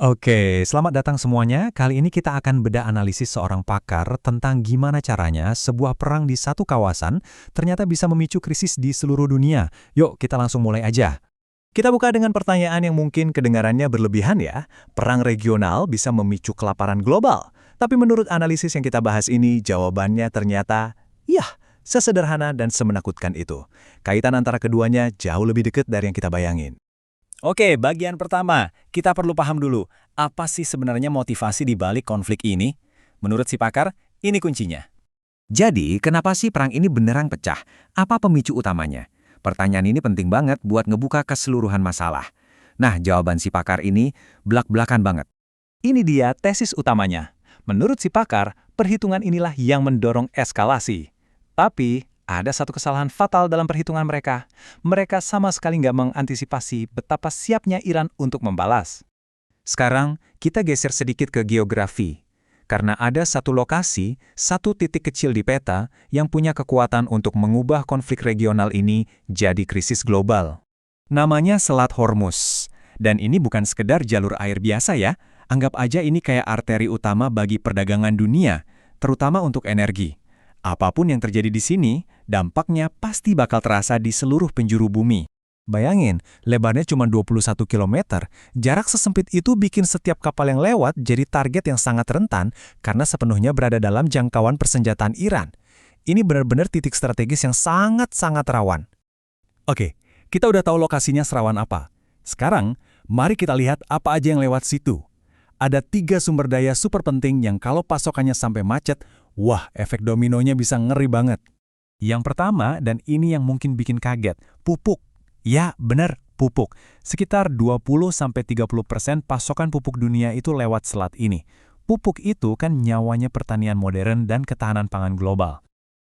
Oke, selamat datang semuanya. Kali ini kita akan bedah analisis seorang pakar tentang gimana caranya sebuah perang di satu kawasan ternyata bisa memicu krisis di seluruh dunia. Yuk, kita langsung mulai aja. Kita buka dengan pertanyaan yang mungkin kedengarannya berlebihan ya. Perang regional bisa memicu kelaparan global. Tapi menurut analisis yang kita bahas ini, jawabannya ternyata, ya, sesederhana dan semenakutkan itu. Kaitan antara keduanya jauh lebih dekat dari yang kita bayangin. Oke, bagian pertama, kita perlu paham dulu, apa sih sebenarnya motivasi di balik konflik ini? Menurut si pakar, ini kuncinya. Jadi, kenapa sih perang ini beneran pecah? Apa pemicu utamanya? Pertanyaan ini penting banget buat ngebuka keseluruhan masalah. Nah, jawaban si pakar ini belak-belakan banget. Ini dia tesis utamanya. Menurut si pakar, perhitungan inilah yang mendorong eskalasi. Tapi, ada satu kesalahan fatal dalam perhitungan mereka. Mereka sama sekali nggak mengantisipasi betapa siapnya Iran untuk membalas. Sekarang, kita geser sedikit ke geografi. Karena ada satu lokasi, satu titik kecil di peta yang punya kekuatan untuk mengubah konflik regional ini jadi krisis global. Namanya Selat Hormuz. Dan ini bukan sekedar jalur air biasa ya. Anggap aja ini kayak arteri utama bagi perdagangan dunia, terutama untuk energi. Apapun yang terjadi di sini, dampaknya pasti bakal terasa di seluruh penjuru bumi. Bayangin, lebarnya cuma 21 km, jarak sesempit itu bikin setiap kapal yang lewat jadi target yang sangat rentan karena sepenuhnya berada dalam jangkauan persenjataan Iran. Ini benar-benar titik strategis yang sangat-sangat rawan. Oke, kita udah tahu lokasinya serawan apa. Sekarang, mari kita lihat apa aja yang lewat situ. Ada 3 sumber daya super penting yang kalau pasokannya sampai macet, wah, efek dominonya bisa ngeri banget. Yang pertama, dan ini yang mungkin bikin kaget, pupuk. Ya, benar, pupuk. Sekitar 20-30% pasokan pupuk dunia itu lewat selat ini. Pupuk itu kan nyawanya pertanian modern dan ketahanan pangan global.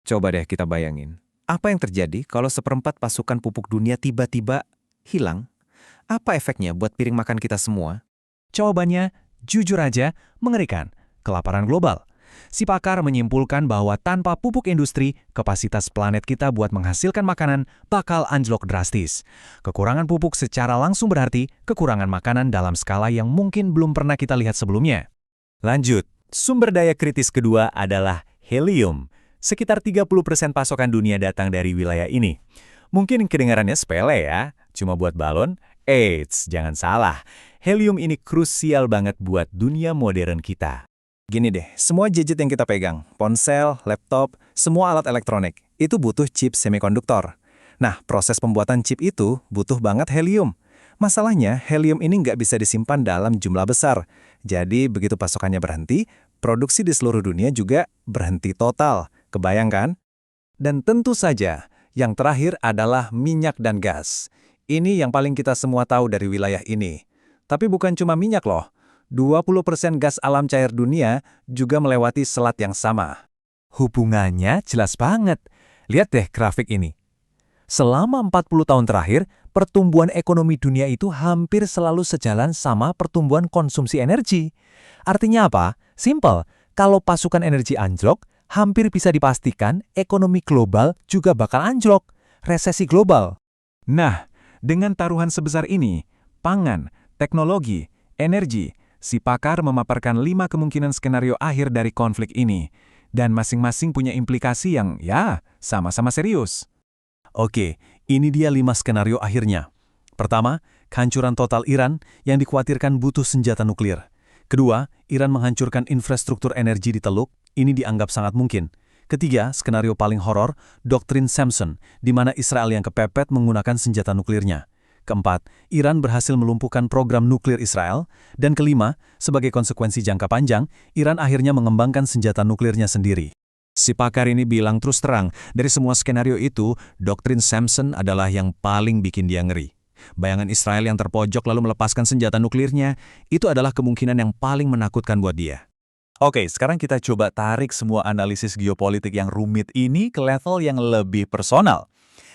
Coba deh kita bayangin. Apa yang terjadi kalau seperempat pasukan pupuk dunia tiba-tiba hilang? Apa efeknya buat piring makan kita semua? Jawabannya, jujur aja, mengerikan. Kelaparan global. Si pakar menyimpulkan bahwa tanpa pupuk industri, kapasitas planet kita buat menghasilkan makanan bakal anjlok drastis. Kekurangan pupuk secara langsung berarti kekurangan makanan dalam skala yang mungkin belum pernah kita lihat sebelumnya. Lanjut, sumber daya kritis kedua adalah helium. Sekitar 30% pasokan dunia datang dari wilayah ini. Mungkin kedengarannya sepele ya, cuma buat balon. Eits, jangan salah. Helium ini krusial banget buat dunia modern kita. Gini deh, semua gadget yang kita pegang, ponsel, laptop, semua alat elektronik, itu butuh chip semikonduktor. Nah, proses pembuatan chip itu butuh banget helium. Masalahnya, helium ini nggak bisa disimpan dalam jumlah besar. Jadi, begitu pasokannya berhenti, produksi di seluruh dunia juga berhenti total. Kebayang kan? Dan tentu saja, yang terakhir adalah minyak dan gas. Ini yang paling kita semua tahu dari wilayah ini. Tapi bukan cuma minyak loh. 20% gas alam cair dunia juga melewati selat yang sama. Hubungannya jelas banget. Lihat deh grafik ini. Selama 40 tahun terakhir, pertumbuhan ekonomi dunia itu hampir selalu sejalan sama pertumbuhan konsumsi energi. Artinya apa? Simple, kalau pasukan energi anjlok, hampir bisa dipastikan ekonomi global juga bakal anjlok. Resesi global. Nah, dengan taruhan sebesar ini, pangan, teknologi, energi, si pakar memaparkan 5 kemungkinan skenario akhir dari konflik ini, dan masing-masing punya implikasi yang, ya, sama-sama serius. Oke, ini dia 5 skenario akhirnya. Pertama, kehancuran total Iran yang dikhawatirkan butuh senjata nuklir. Kedua, Iran menghancurkan infrastruktur energi di Teluk, ini dianggap sangat mungkin. Ketiga, skenario paling horor, doktrin Samson, di mana Israel yang kepepet menggunakan senjata nuklirnya. Keempat, Iran berhasil melumpuhkan program nuklir Israel. Dan kelima, sebagai konsekuensi jangka panjang, Iran akhirnya mengembangkan senjata nuklirnya sendiri. Si pakar ini bilang terus terang, dari semua skenario itu, doktrin Samson adalah yang paling bikin dia ngeri. Bayangan Israel yang terpojok lalu melepaskan senjata nuklirnya, itu adalah kemungkinan yang paling menakutkan buat dia. Oke, sekarang kita coba tarik semua analisis geopolitik yang rumit ini ke level yang lebih personal.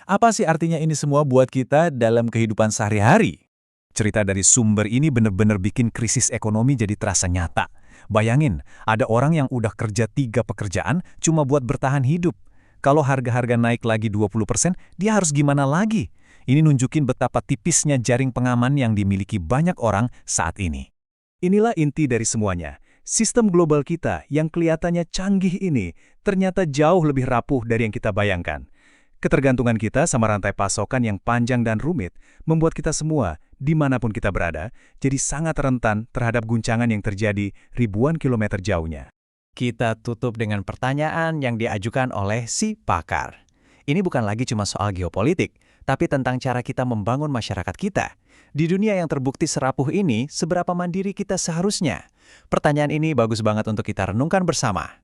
Apa sih artinya ini semua buat kita dalam kehidupan sehari-hari? Cerita dari sumber ini benar-benar bikin krisis ekonomi jadi terasa nyata. Bayangin, ada orang yang udah kerja 3 pekerjaan cuma buat bertahan hidup. Kalau harga-harga naik lagi 20%, dia harus gimana lagi? Ini nunjukin betapa tipisnya jaring pengaman yang dimiliki banyak orang saat ini. Inilah inti dari semuanya. Sistem global kita yang kelihatannya canggih ini ternyata jauh lebih rapuh dari yang kita bayangkan. Ketergantungan kita sama rantai pasokan yang panjang dan rumit membuat kita semua, dimanapun kita berada, jadi sangat rentan terhadap guncangan yang terjadi ribuan kilometer jauhnya. Kita tutup dengan pertanyaan yang diajukan oleh si pakar. Ini bukan lagi cuma soal geopolitik, tapi tentang cara kita membangun masyarakat kita. Di dunia yang terbukti serapuh ini, seberapa mandiri kita seharusnya? Pertanyaan ini bagus banget untuk kita renungkan bersama.